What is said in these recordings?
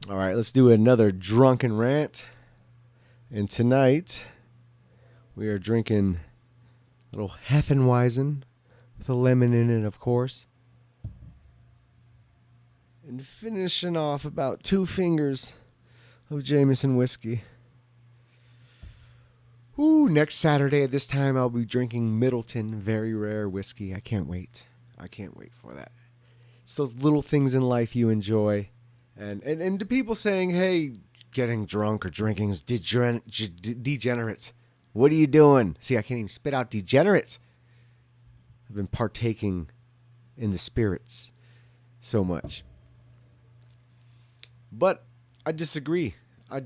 All right, let's do another drunken rant. And tonight we are drinking a little Heffenweizen with a lemon in it, of course. And finishing off about 2 fingers of Jameson whiskey. Ooh, next Saturday at this time I'll be drinking Middleton Very Rare whiskey. I can't wait. I can't wait for that. It's those little things in life you enjoy. And to people saying, hey, getting drunk or drinking is degenerate. What are you doing? See, I can't even spit out degenerate. I've been partaking in the spirits so much. But I disagree. I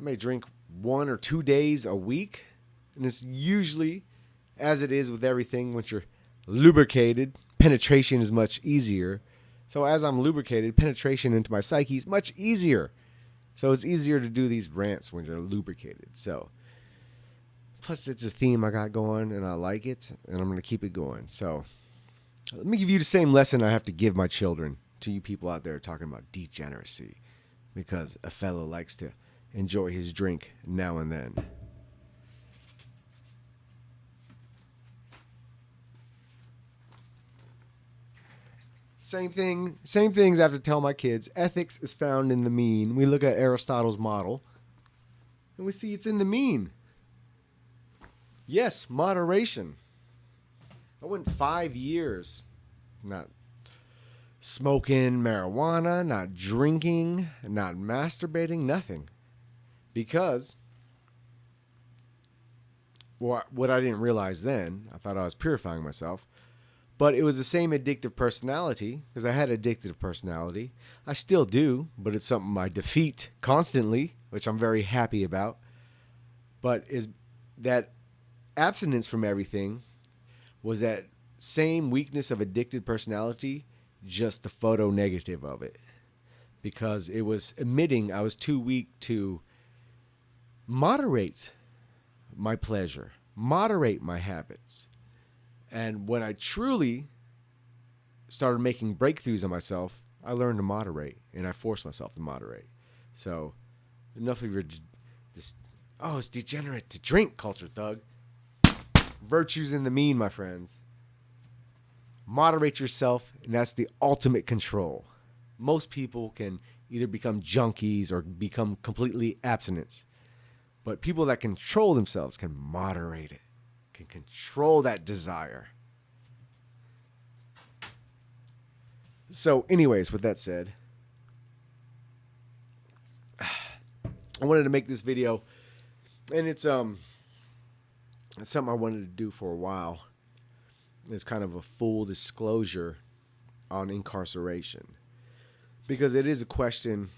may drink 1 or 2 days a week. And it's usually, as it is with everything, once you're lubricated, penetration is much easier. So as I'm lubricated, penetration into my psyche is much easier. So it's easier to do these rants when you're lubricated. So plus it's a theme I got going and I like it and I'm going to keep it going. So let me give you the same lesson I have to give my children, to you people out there talking about degeneracy, because a fellow likes to enjoy his drink now and then. Same things I have to tell my kids. Ethics is found in the mean. We look at Aristotle's model and we see it's in the mean. Yes, moderation. I went 5 years not smoking marijuana, not drinking, not masturbating, nothing. Because what I didn't realize then, I thought I was purifying myself. But it was the same addictive personality, because I had addictive personality. I still do, but it's something I defeat constantly, which I'm very happy about. But is that abstinence from everything was that same weakness of addicted personality, just the photo negative of it. Because it was admitting I was too weak to moderate my pleasure, moderate my habits. And when I truly started making breakthroughs on myself, I learned to moderate, and I forced myself to moderate. So, enough of your it's degenerate to drink culture, thug. Virtues in the mean, my friends. Moderate yourself, and that's the ultimate control. Most people can either become junkies or become completely abstinents. But people that control themselves can moderate it. Can control that desire. So anyways, with that said, I wanted to make this video, and it's something I wanted to do for a while. It's kind of a full disclosure on incarceration, because it is a question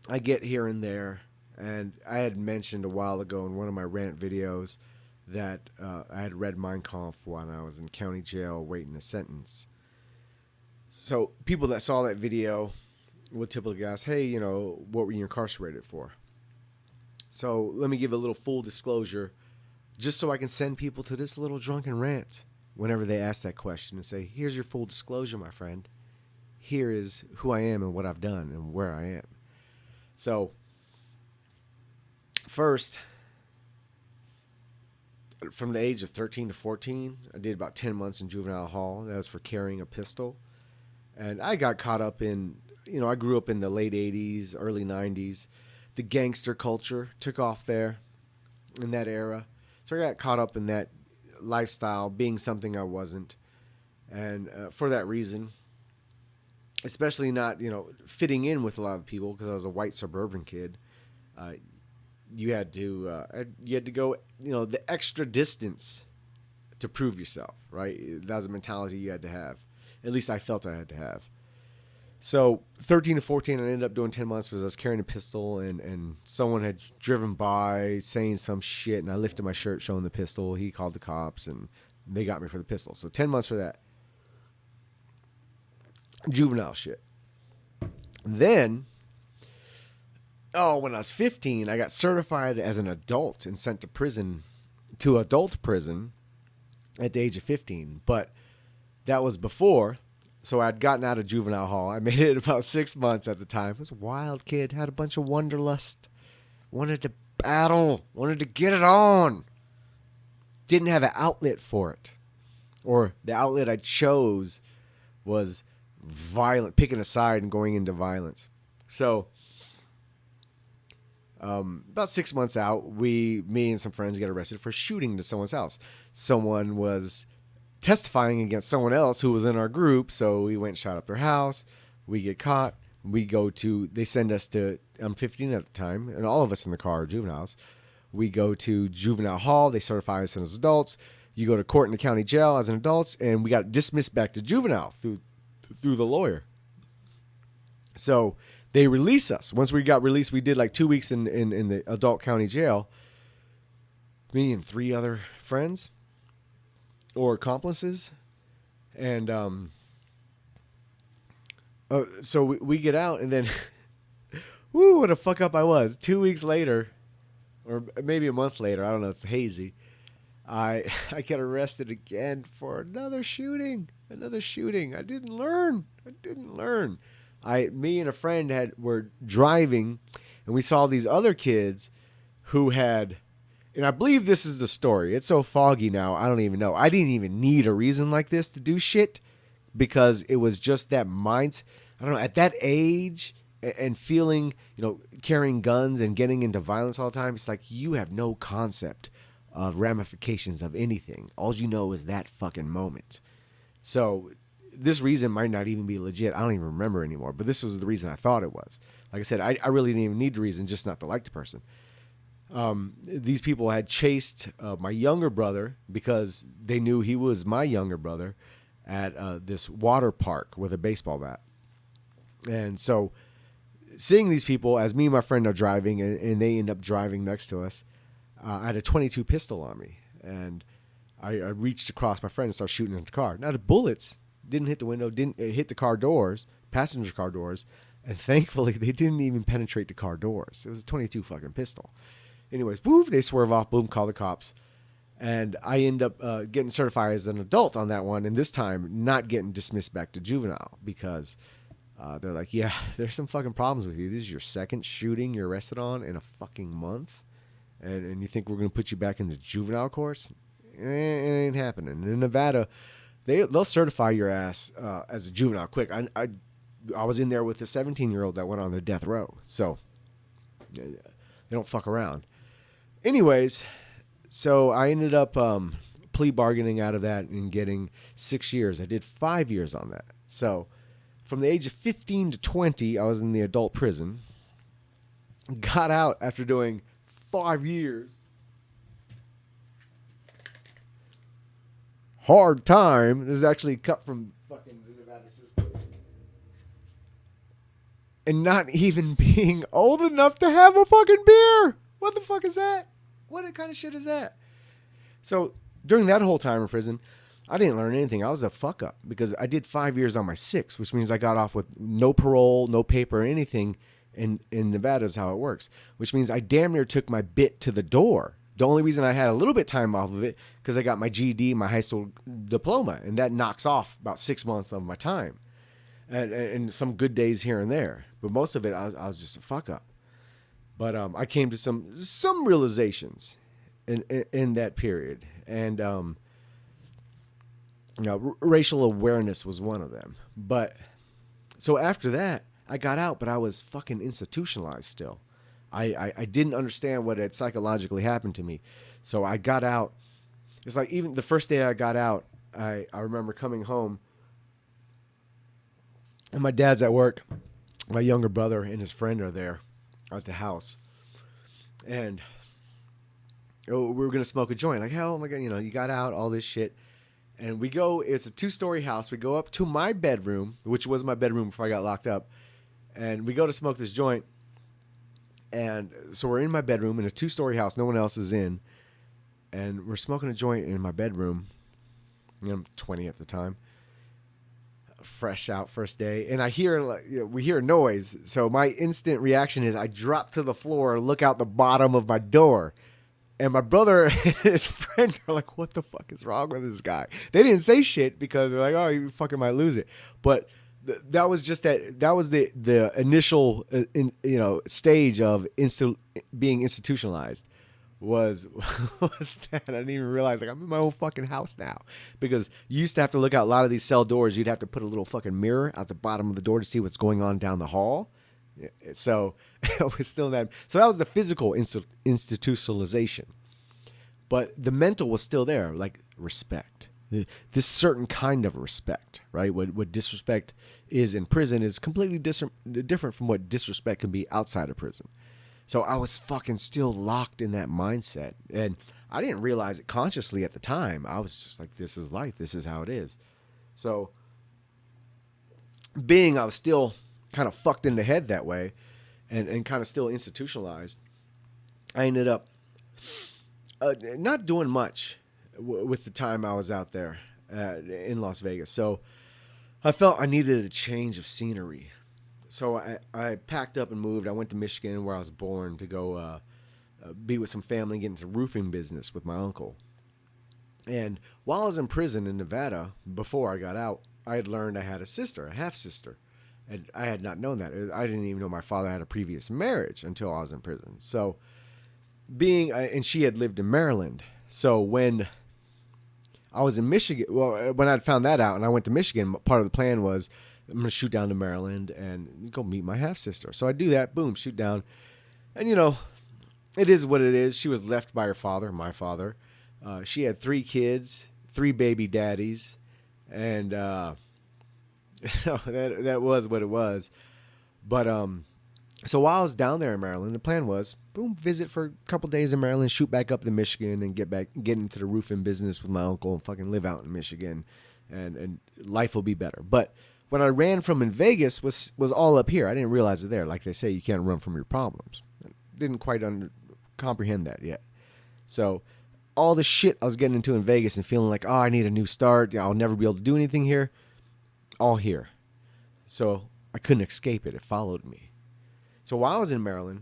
I get here and there, and I had mentioned a while ago in one of my rant videos that I had read Mein Kampf when I was in county jail waiting a sentence. So people that saw that video would typically ask, hey, what were you incarcerated for? So let me give a little full disclosure just so I can send people to this little drunken rant whenever they ask that question and say, here's your full disclosure, my friend. Here is who I am and what I've done and where I am. So first, from the age of 13 to 14, I did about 10 months in juvenile hall. That was for carrying a pistol. And I got caught up in, I grew up in the late 80s, early 90s. The gangster culture took off there in that era. So I got caught up in that lifestyle, being something I wasn't. And for that reason, especially not, fitting in with a lot of people, because I was a white suburban kid, you had to go, the extra distance to prove yourself, right? That was a mentality you had to have. At least I felt I had to have. So 13 to 14, I ended up doing 10 months because I was carrying a pistol, and someone had driven by saying some shit, and I lifted my shirt showing the pistol. He called the cops, and they got me for the pistol. So 10 months for that. Juvenile shit. Then, when I was 15, I got certified as an adult and sent to adult prison at the age of 15. But that was before So I'd gotten out of juvenile hall. I made it about 6 months at the time. I was a wild kid, had a bunch of wanderlust, wanted to battle, wanted to get it on. Didn't have an outlet for it. Or the outlet I chose was violent, picking a side and going into violence. So about 6 months out, me and some friends get arrested for shooting into someone's house. Someone was testifying against someone else who was in our group, so we went and shot up their house. We get caught. They send us to, I'm 15 at the time, and all of us in the car are juveniles. We go to juvenile hall. They certify us as adults. You go to court in the county jail as an adult, and we got dismissed back to juvenile through the lawyer. So they release us. Once we got released, we did like 2 weeks in the adult county jail. Me and 3 other friends or accomplices. And so we get out, and then, woo, what a fuck up I was. 2 weeks later, or maybe a month later, I don't know, it's hazy, I get arrested again for another shooting. I didn't learn. Me and a friend were driving, and we saw these other kids who had, and I believe this is the story. It's so foggy now, I don't even know. I didn't even need a reason like this to do shit, because it was just that mind. I don't know, at that age and feeling, carrying guns and getting into violence all the time, it's like you have no concept of ramifications of anything. All you know is that fucking moment. So this reason might not even be legit. I don't even remember anymore, but this was the reason I thought it was. Like I said, I really didn't even need the reason, just not to like the person. These people had chased my younger brother because they knew he was my younger brother at this water park with a baseball bat. And so seeing these people, as me and my friend are driving, and they end up driving next to us, I had a .22 pistol on me, and I reached across my friend and started shooting at the car. Now the bullets didn't hit the window, didn't hit the car doors, passenger car doors, and thankfully they didn't even penetrate the car doors. It was a .22 fucking pistol. Anyways, boom, they swerve off, boom, call the cops. And I end up getting certified as an adult on that one, and this time not getting dismissed back to juvenile, because they're like, yeah, there's some fucking problems with you. This is your second shooting you're arrested on in a fucking month, and you think we're going to put you back in the juvenile course? It ain't happening. In Nevada, they'll certify your ass as a juvenile quick. I was in there with a 17-year-old that went on their death row, so they don't fuck around. Anyways, so I ended up plea bargaining out of that and getting 6 years. I did 5 years on that. So from the age of 15 to 20, I was in the adult prison. Got out after doing 5 years. Hard time. This is actually cut from fucking the Nevada system. And not even being old enough to have a fucking beer. What the fuck is that? What kind of shit is that? So during that whole time in prison, I didn't learn anything. I was a fuck up because I did 5 years on my 6, which means I got off with no parole, no paper, anything. In Nevada is how it works, which means I damn near took my bit to the door. The only reason I had a little bit time off of it because I got my GED, my high school diploma, and that knocks off about 6 months of my time, and some good days here and there. But most of it, I was just a fuck up. But I came to some realizations in that period, and racial awareness was one of them. But so after that, I got out, but I was fucking institutionalized still. I didn't understand what had psychologically happened to me. So I got out. It's like even the first day I got out, I remember coming home, and my dad's at work. My younger brother and his friend are there at the house. And we were going to smoke a joint. Like, hell, oh my God, you got out, all this shit. And we go, it's a 2-story house. We go up to my bedroom, which was my bedroom before I got locked up. And we go to smoke this joint. And so we're in my bedroom in a 2-story house. No one else is in. And we're smoking a joint in my bedroom. I'm 20 at the time. Fresh out first day. And I hear, we hear a noise. So my instant reaction is I drop to the floor, look out the bottom of my door. And my brother and his friend are like, "What the fuck is wrong with this guy?" They didn't say shit because they're like, "Oh, you fucking might lose it." But that was just that. That was the initial, stage of being institutionalized. Was was that I didn't even realize like I'm in my own fucking house now, because you used to have to look out a lot of these cell doors. You'd have to put a little fucking mirror out the bottom of the door to see what's going on down the hall. So it was still that. So that was the physical institutionalization, but the mental was still there, like respect. This certain kind of respect, right? What disrespect is in prison is completely different from what disrespect can be outside of prison. So I was fucking still locked in that mindset, and I didn't realize it consciously at the time. I was just like, "This is life. This is how it is." So, I was still kind of fucked in the head that way, and kind of still institutionalized. I ended up not doing much with the time I was out there in Las Vegas. So I felt I needed a change of scenery. So I packed up and moved. I went to Michigan, where I was born, to go be with some family, get into roofing business with my uncle. And while I was in prison in Nevada, before I got out, I had learned I had a sister, a half sister. And I had not known that. I didn't even know my father had a previous marriage until I was in prison. So and she had lived in Maryland. So when I was in Michigan, well, when I'd found that out and I went to Michigan, part of the plan was I'm going to shoot down to Maryland and go meet my half sister. So I do that, boom, shoot down. And, it is what it is. She was left by her father, my father. She had 3 kids, 3 baby daddies. And that was what it was. But so while I was down there in Maryland, the plan was, boom, visit for a couple days in Maryland, shoot back up to Michigan, and get into the roofing business with my uncle and fucking live out in Michigan, and life will be better. But when I ran from in Vegas was all up here. I didn't realize it there. Like they say, you can't run from your problems. I didn't quite comprehend that yet. So all the shit I was getting into in Vegas and feeling like, oh, I need a new start. I'll never be able to do anything here. All here. So I couldn't escape it. It followed me. So while I was in Maryland,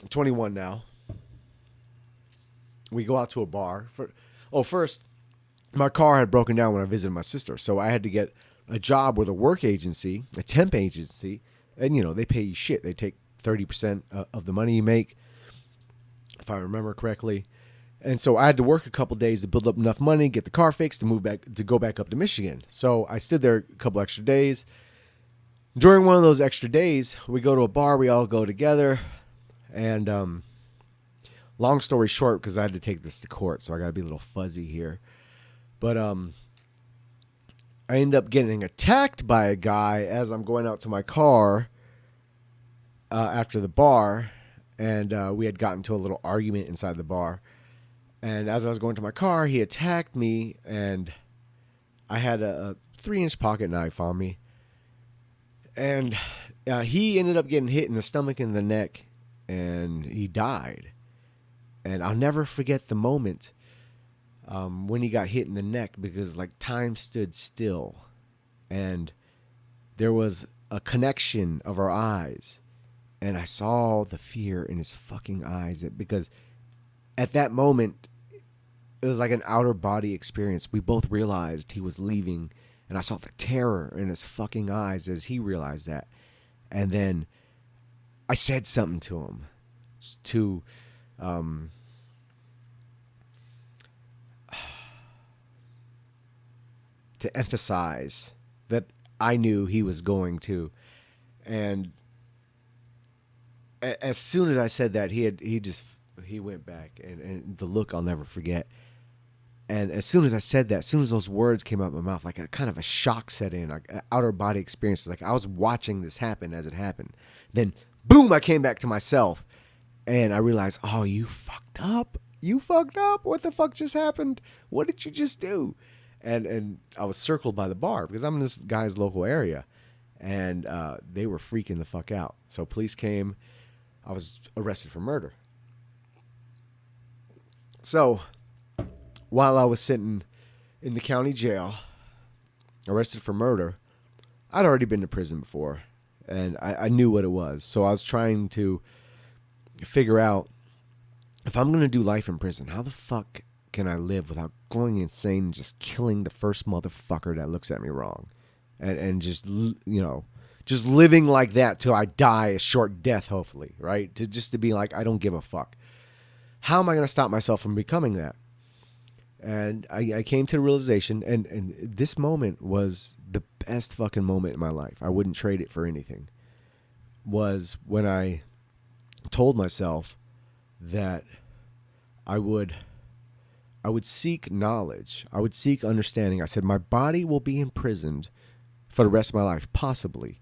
I'm 21 now. We go out to a bar. First, my car had broken down when I visited my sister. So I had to get a job with a work agency, a temp agency. And, they pay you shit. They take 30% of the money you make, if I remember correctly. And so I had to work a couple days to build up enough money, get the car fixed, to go back up to Michigan. So I stood there a couple extra days. During one of those extra days, we go to a bar. We all go together. And long story short, because I had to take this to court, so I got to be a little fuzzy here. But I end up getting attacked by a guy as I'm going out to my car after the bar. And we had gotten into a little argument inside the bar. And as I was going to my car, he attacked me. And I had a 3-inch pocket knife on me. And he ended up getting hit in the stomach and the neck. And he died. And I'll never forget the moment when he got hit in the neck, because like time stood still. And there was a connection of our eyes. And I saw the fear in his fucking eyes. Because at that moment, it was like an outer body experience. We both realized he was leaving. And I saw the terror in his fucking eyes as he realized that. And then I said something to him to emphasize that I knew he was going to. And as soon as I said that, he went back, and the look I'll never forget. And as soon as I said that, as soon as those words came out of my mouth, like a kind of a shock set in, like an outer body experience. Like I was watching this happen as it happened. Then, boom, I came back to myself, and I realized, oh, you fucked up. You fucked up. What the fuck just happened? What did you just do? And I was circled by the bar because I'm in this guy's local area, and they were freaking the fuck out. So police came. I was arrested for murder. So while I was sitting in the county jail, arrested for murder, I'd already been to prison before, and I knew what it was. So I was trying to figure out, if I'm going to do life in prison, how the fuck can I live without going insane and just killing the first motherfucker that looks at me wrong? And just, just living like that till I die a short death, hopefully, right? To be like, I don't give a fuck. How am I going to stop myself from becoming that? And I came to the realization, and this moment was the best fucking moment in my life. I wouldn't trade it for anything. Was when I told myself that I would seek knowledge. I would seek understanding. I said, my body will be imprisoned for the rest of my life, possibly.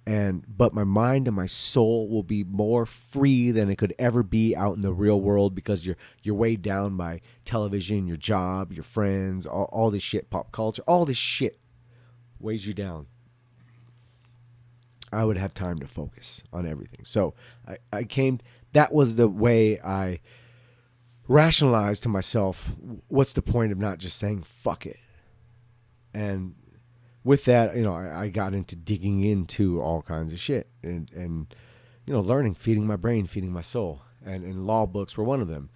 But my mind and my soul will be more free than it could ever be out in the real world, because you're weighed down by television, your job, your friends, all this shit, pop culture, all this shit weighs you down. I would have time to focus on everything. So that was the way I rationalized to myself, what's the point of not just saying fuck it? And with that, I got into digging into all kinds of shit and learning, feeding my brain, feeding my soul. And law books were one of them.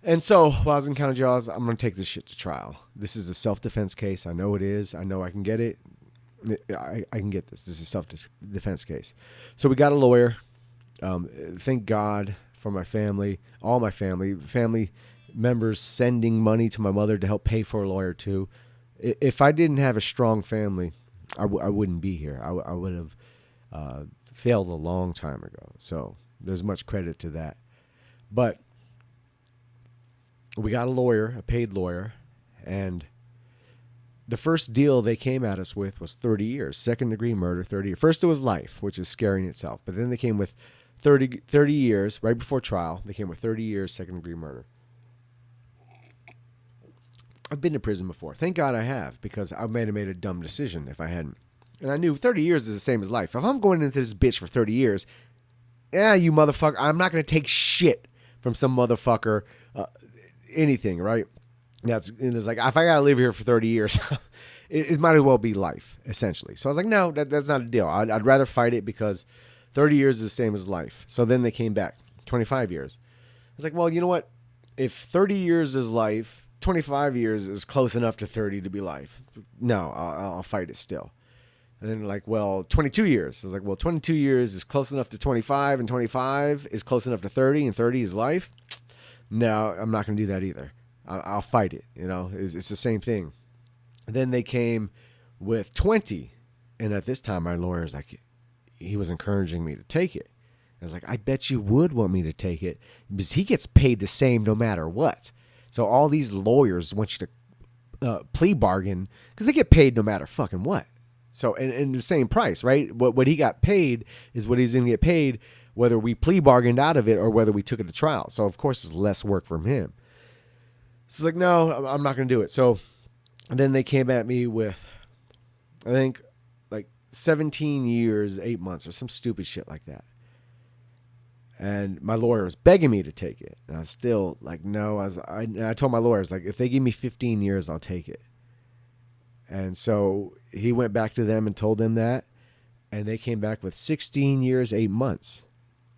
And so while I was in county jail, I'm going to take this shit to trial. This is a self-defense case. I know it is. I know I can get it. I can get this. This is a self-defense case. So we got a lawyer. Thank God for my family, all my family members sending money to my mother to help pay for a lawyer too. If I didn't have a strong family, I wouldn't be here. I would have failed a long time ago. So there's much credit to that. But we got a lawyer, a paid lawyer, and the first deal they came at us with was 30 years, second-degree murder, 30 years. First it was life, which is scary in itself. But then they came with 30 years, right before trial. They came with 30 years, second-degree murder. I've been to prison before. Thank God I have, because I might have made a dumb decision if I hadn't. And I knew 30 years is the same as life. If I'm going into this bitch for 30 years, you motherfucker, I'm not going to take shit from some motherfucker, anything, right? It's like, if I got to live here for 30 years, it might as well be life, essentially. So I was like, no, that's not a deal. I'd rather fight it, because 30 years is the same as life. So then they came back, 25 years. I was like, well, you know what? If 30 years is life, 25 years is close enough to 30 to be life. No, I'll fight it still. And then like, well, 22 years. I was like, well, 22 years is close enough to 25, and 25 is close enough to 30, and 30 is life. No, I'm not going to do that either. I'll fight it. It's the same thing. And then they came with 20. And at this time, my lawyer's like, he was encouraging me to take it. I was like, I bet you would want me to take it, because he gets paid the same no matter what. So all these lawyers want you to plea bargain, because they get paid no matter fucking what. So, and the same price, right? What he got paid is what he's going to get paid, whether we plea bargained out of it or whether we took it to trial. So, of course, it's less work from him. So, like, no, I'm not going to do it. So, then they came at me with, I think, like 17 years, 8 months, or some stupid shit like that. And my lawyer was begging me to take it. And I was still like, no. I told my lawyers, like, if they give me 15 years, I'll take it. And so he went back to them and told them that. And they came back with 16 years, 8 months.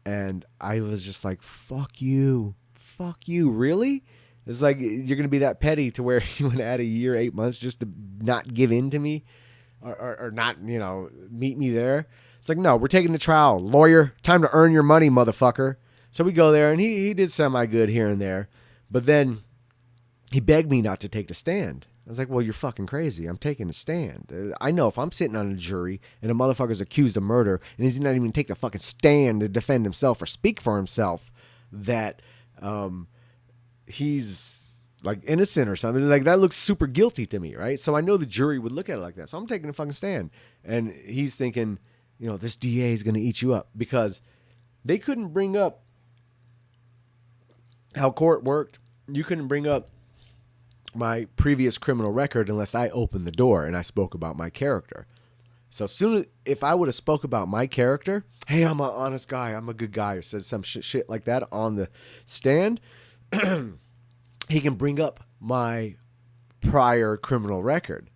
And I was just like, fuck you. Fuck you. Really? It's like, you're going to be that petty to where you want to add a year, 8 months just to not give in to me or not, meet me there. It's like, no, we're taking the trial. Lawyer, time to earn your money, motherfucker. So we go there, and he did semi-good here and there. But then he begged me not to take the stand. I was like, well, you're fucking crazy. I'm taking a stand. I know if I'm sitting on a jury and a motherfucker's accused of murder and he's not even take the fucking stand to defend himself or speak for himself, that he's like innocent or something. Like, that looks super guilty to me, right? So I know the jury would look at it like that. So I'm taking a fucking stand. And he's thinking, this DA is going to eat you up, because they couldn't bring up how court worked. You couldn't bring up my previous criminal record unless I opened the door and I spoke about my character. So if I would have spoke about my character, hey, I'm an honest guy, I'm a good guy, or said some shit like that on the stand, he can bring up my prior criminal record.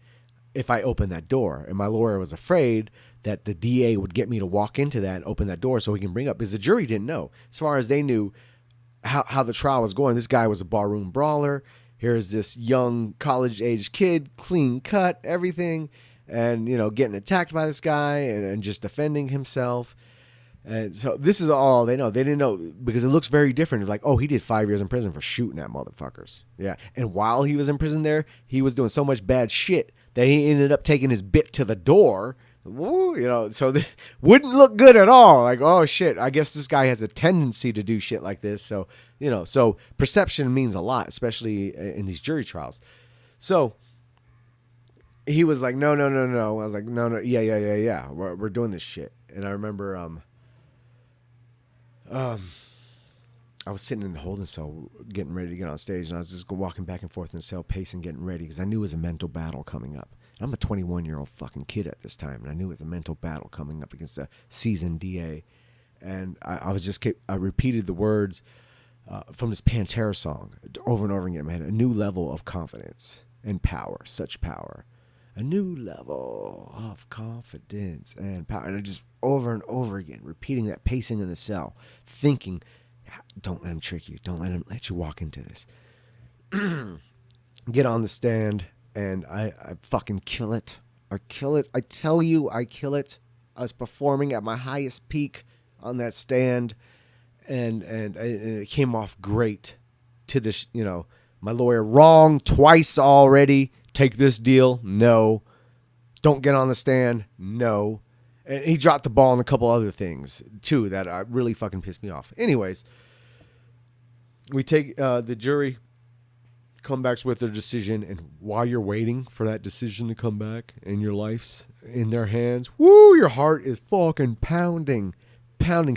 if I opened that door. And my lawyer was afraid that the DA would get me to walk into that and open that door so he can bring up, because the jury didn't know. As far as they knew how the trial was going, this guy was a barroom brawler. Here's this young college-age kid, clean cut, everything, and, getting attacked by this guy and just defending himself. And so this is all they know. They didn't know because it looks very different. Like, oh, he did 5 years in prison for shooting at motherfuckers. Yeah. And while he was in prison there, he was doing so much bad shit that he ended up taking his bit to the door. Woo, so this wouldn't look good at all. Like, oh shit, I guess this guy has a tendency to do shit like this. So, so perception means a lot, especially in these jury trials. So he was like, no. I was like, no. Yeah. We're doing this shit. And I remember, I was sitting in the holding cell getting ready to get on stage, and I was just walking back and forth in the cell, pacing, getting ready, because I knew it was a mental battle coming up. And I'm a 21-year-old fucking kid at this time, and I knew it was a mental battle coming up against a seasoned DA. And I repeated the words from this Pantera song over and over again in my head. A new level of confidence and power, such power. A new level of confidence and power. And I just over and over again, repeating that, pacing in the cell, thinking, don't let him trick you. Don't let you walk into this. Get on the stand, and I fucking kill it. I kill it. I tell you, I kill it. I was performing at my highest peak on that stand, and it came off great to this, my lawyer, wrong twice already. Take this deal. No. Don't get on the stand. No. And he dropped the ball on a couple other things, too, that really fucking pissed me off. Anyways, we take the jury come back with their decision, and while you're waiting for that decision to come back and your life's in their hands, woo, your heart is fucking pounding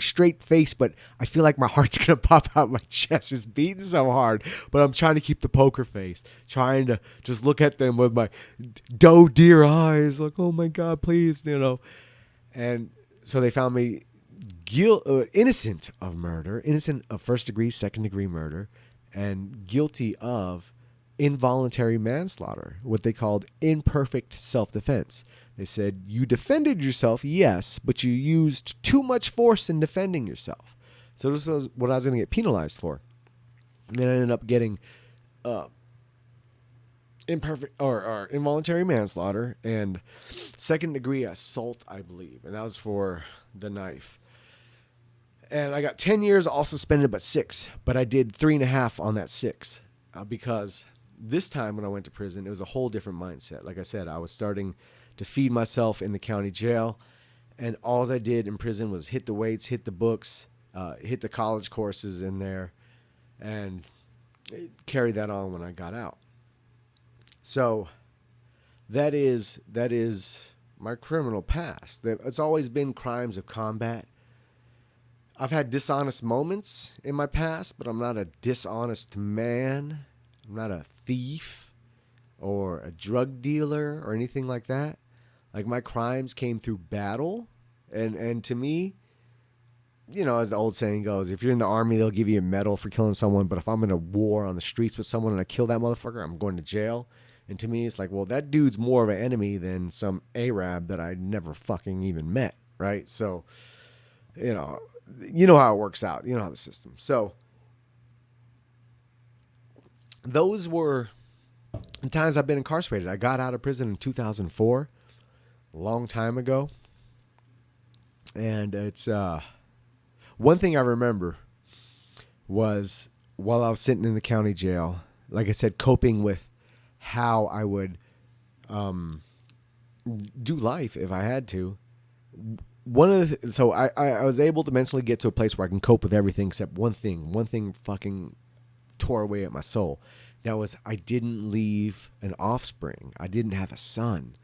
straight face, but I feel like my heart's gonna pop out my chest. It's beating so hard, but I'm trying to keep the poker face, trying to just look at them with my doe deer eyes, like, oh my God, please, And so they found me innocent of murder, innocent of first degree, second degree murder, and guilty of involuntary manslaughter, what they called imperfect self-defense. They said, you defended yourself, yes, but you used too much force in defending yourself. So this was what I was going to get penalized for. And then I ended up getting imperfect or involuntary manslaughter and second degree assault, I believe. And that was for the knife. And I got 10 years, all suspended, but 6. But I did 3.5 on that 6 because this time when I went to prison, it was a whole different mindset. Like I said, I was starting to feed myself in the county jail. And all I did in prison was hit the weights, hit the books, hit the college courses in there, and carry that on when I got out. So that is my criminal past. It's always been crimes of combat. I've had dishonest moments in my past, but I'm not a dishonest man. I'm not a thief or a drug dealer or anything like that. Like, my crimes came through battle. And to me, as the old saying goes, if you're in the army, they'll give you a medal for killing someone. But if I'm in a war on the streets with someone and I kill that motherfucker, I'm going to jail. And to me, it's like, well, that dude's more of an enemy than some Arab that I never fucking even met, right? So, you know how it works out. You know how the system. So those were the times I've been incarcerated. I got out of prison in 2004, a long time ago. And it's one thing I remember was while I was sitting in the county jail, like I said, coping with how I would do life if I had to. So I was able to mentally get to a place where I can cope with everything except one thing. One thing fucking tore away at my soul. That was, I didn't leave an offspring. I didn't have a son.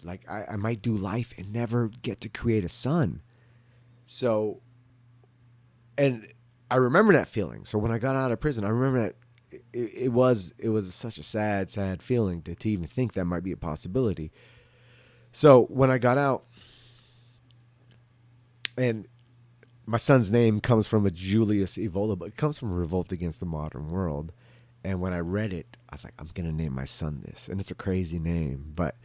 Like, I might do life and never get to create a son. So, and I remember that feeling. So when I got out of prison, I remember that it was such a sad feeling to even think that might be a possibility. So when I got out, and my son's name comes from a Julius Evola, but it comes from Revolt Against the Modern World. And when I read it, I was like, I'm going to name my son this. And it's a crazy name, but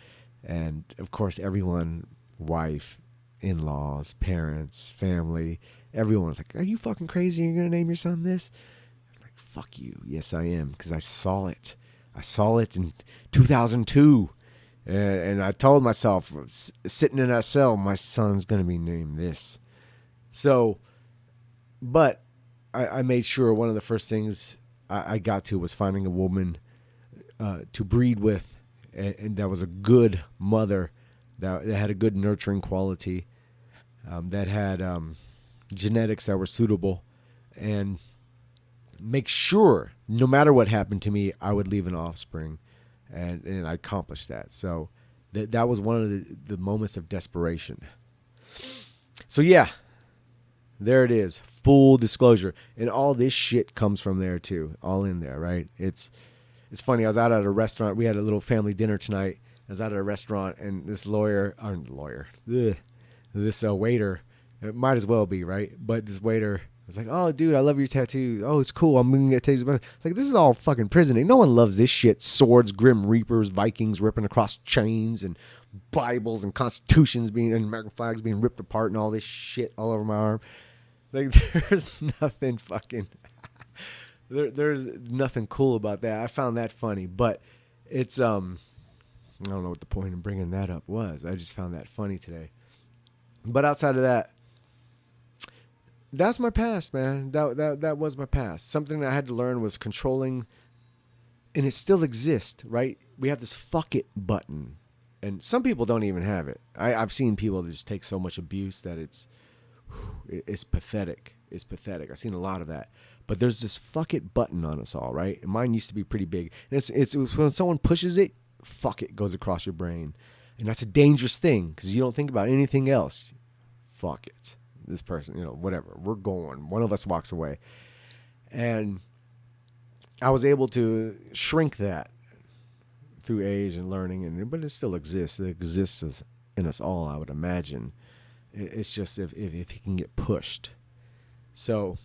And of course, everyone, wife, in-laws, parents, family, everyone was like, "Are you fucking crazy? You're gonna name your son this?" I'm like, "Fuck you. Yes, I am, because I saw it. I saw it in 2002, and I told myself, sitting in that cell, my son's gonna be named this." So, but I made sure one of the first things I got to was finding a woman to breed with, and that was a good mother, that had a good nurturing quality, that had genetics that were suitable, and make sure no matter what happened to me, I would leave an offspring, and I accomplished that. So that was one of the moments of desperation. So yeah, there it is. Full disclosure. And all this shit comes from there too. All in there, right? It's funny. I was out at a restaurant. We had a little family dinner tonight. I was out at a restaurant, and this waiter, it might as well be, right? But this waiter was like, "Oh, dude, I love your tattoo. Oh, it's cool. I'm going to get tattoos." But like, this is all fucking prison. No one loves this shit. Swords, Grim Reapers, Vikings ripping across chains, and Bibles and constitutions and American flags being ripped apart, and all this shit all over my arm. Like, there's nothing fucking... there's nothing cool about that. I found that funny, but it's... I don't know what the point of bringing that up was. I just found that funny today. But outside of that, that's my past, man. That was my past. Something that I had to learn was controlling, and it still exists, right? We have this fuck it button, and some people don't even have it. I've seen people that just take so much abuse that it's pathetic. It's pathetic. I've seen a lot of that. But there's this fuck it button on us all, right? And mine used to be pretty big. And it's when someone pushes it, fuck it goes across your brain. And that's a dangerous thing because you don't think about anything else. Fuck it. This person, whatever. We're going. One of us walks away. And I was able to shrink that through age and learning, but it still exists. It exists in us all, I would imagine. It's just if it can get pushed. So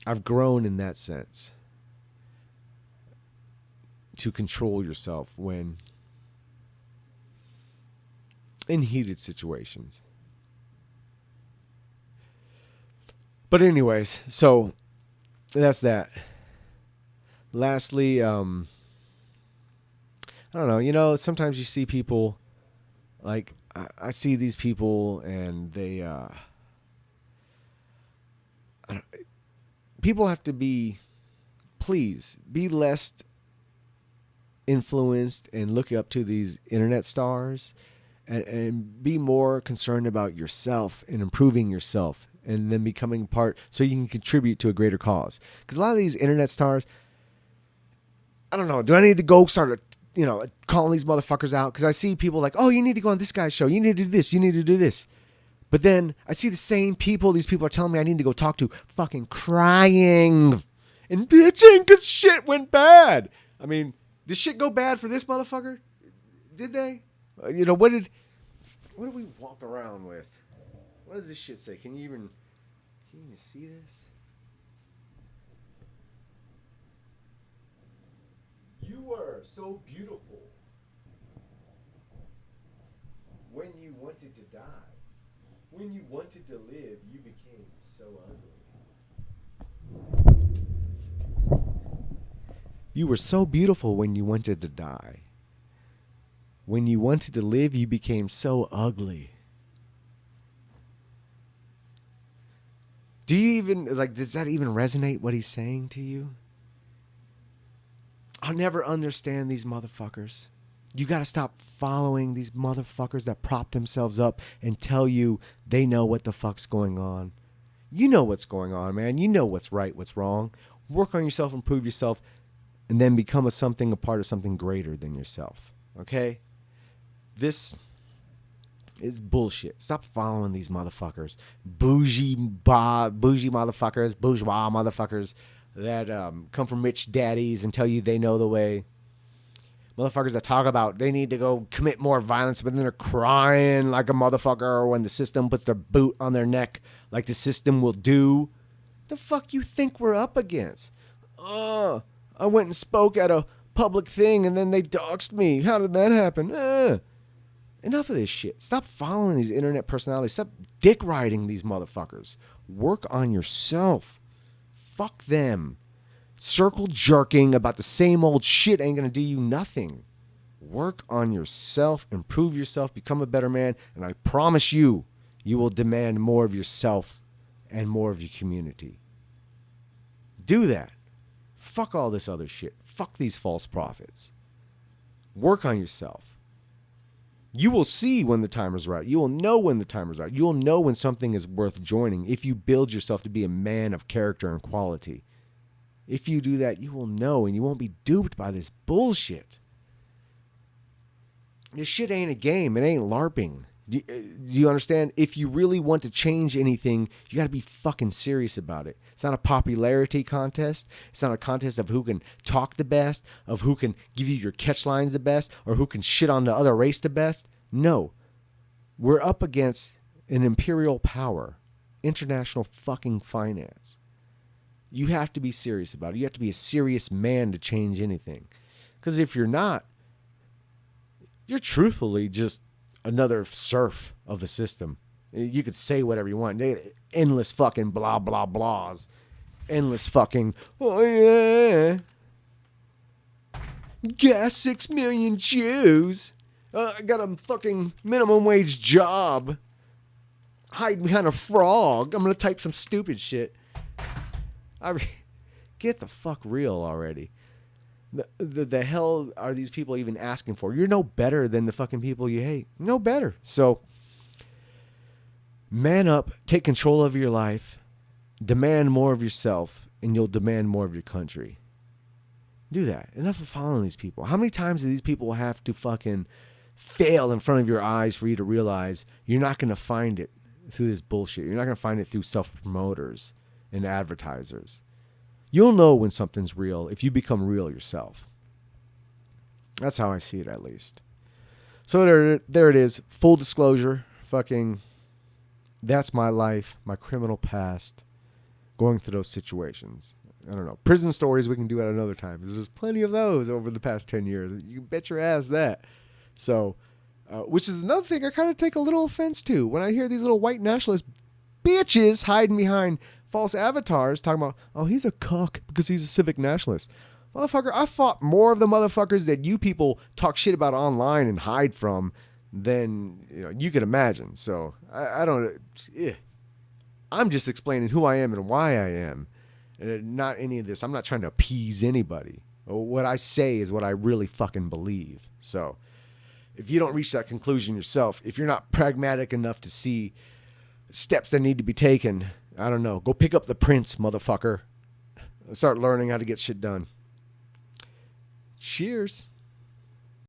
I've grown in that sense to control yourself when in heated situations. But anyways, so that's that. Lastly, I don't know, sometimes you see people, like, I see these people and they, people have to be less influenced and look up to these internet stars, and be more concerned about yourself and improving yourself, and then becoming part so you can contribute to a greater cause. Because a lot of these internet stars, I don't know, do I need to go start calling these motherfuckers out? Because I see people like, "Oh, you need to go on this guy's show. You need to do this. You need to do this." But then I see the same people, these people are telling me I need to go talk to, fucking crying and bitching because shit went bad. I mean, did shit go bad for this motherfucker? Did they? What did we walk around with? What does this shit say? Can you even see this? You were so beautiful when you wanted to die. When you wanted to live, you became so ugly. You were so beautiful when you wanted to die. When you wanted to live, you became so ugly. Do you even, does that even resonate what he's saying to you? I'll never understand these motherfuckers. You got to stop following these motherfuckers that prop themselves up and tell you they know what the fuck's going on. You know what's going on, man. You know what's right, what's wrong. Work on yourself, improve yourself, and then become a part of something greater than yourself. Okay? This is bullshit. Stop following these motherfuckers. Bougie motherfuckers, bourgeois motherfuckers that come from rich daddies and tell you they know the way. Motherfuckers that talk about they need to go commit more violence, but then they're crying like a motherfucker when the system puts their boot on their neck like the system will do. The fuck you think we're up against? I went and spoke at a public thing and then they doxed me. How did that happen? Enough of this shit. Stop following these internet personalities. Stop dick riding these motherfuckers. Work on yourself. Fuck them. Circle jerking about the same old shit ain't gonna do you nothing. Work on yourself, improve yourself, become a better man, and I promise you, you will demand more of yourself and more of your community. Do that. Fuck all this other shit. Fuck these false prophets. Work on yourself. You will see when the time is right. You will know when the time is right. You will know when something is worth joining if you build yourself to be a man of character and quality. If you do that, you will know, and you won't be duped by this bullshit. This shit ain't a game. It ain't LARPing. Do you understand? If you really want to change anything, you got to be fucking serious about it. It's not a popularity contest. It's not a contest of who can talk the best, of who can give you your catch lines the best, or who can shit on the other race the best. No. We're up against an imperial power, international fucking finance. You have to be serious about it. You have to be a serious man to change anything. Because if you're not, you're truthfully just another serf of the system. You could say whatever you want. Endless fucking blah, blah, blahs. Endless fucking, oh yeah. Gas 6 million Jews. I got a fucking minimum wage job. Hide behind a frog. I'm going to type some stupid shit. Get the fuck real already. The hell are these people even asking for? You're no better than the fucking people you hate. No better. So, man up, take control of your life, demand more of yourself, and you'll demand more of your country. Do that. Enough of following these people. How many times do these people have to fucking fail in front of your eyes for you to realize you're not going to find it through this bullshit? You're not going to find it through self-promoters and advertisers. You'll know when something's real if you become real yourself. That's how I see it, at least. So there it is. Full disclosure. Fucking, that's my life, my criminal past, going through those situations. I don't know. Prison stories we can do at another time. There's plenty of those over the past 10 years. You can bet your ass that. So, which is another thing I kind of take a little offense to. When I hear these little white nationalist bitches hiding behind false avatars talking about, oh, he's a cuck because he's a civic nationalist. Motherfucker, I fought more of the motherfuckers that you people talk shit about online and hide from than you can imagine. So I don't. I'm just explaining who I am and why I am, and not any of this. I'm not trying to appease anybody. What I say is what I really fucking believe. So if you don't reach that conclusion yourself, if you're not pragmatic enough to see steps that need to be taken, I don't know. Go pick up the Prince, motherfucker. Start learning how to get shit done. Cheers.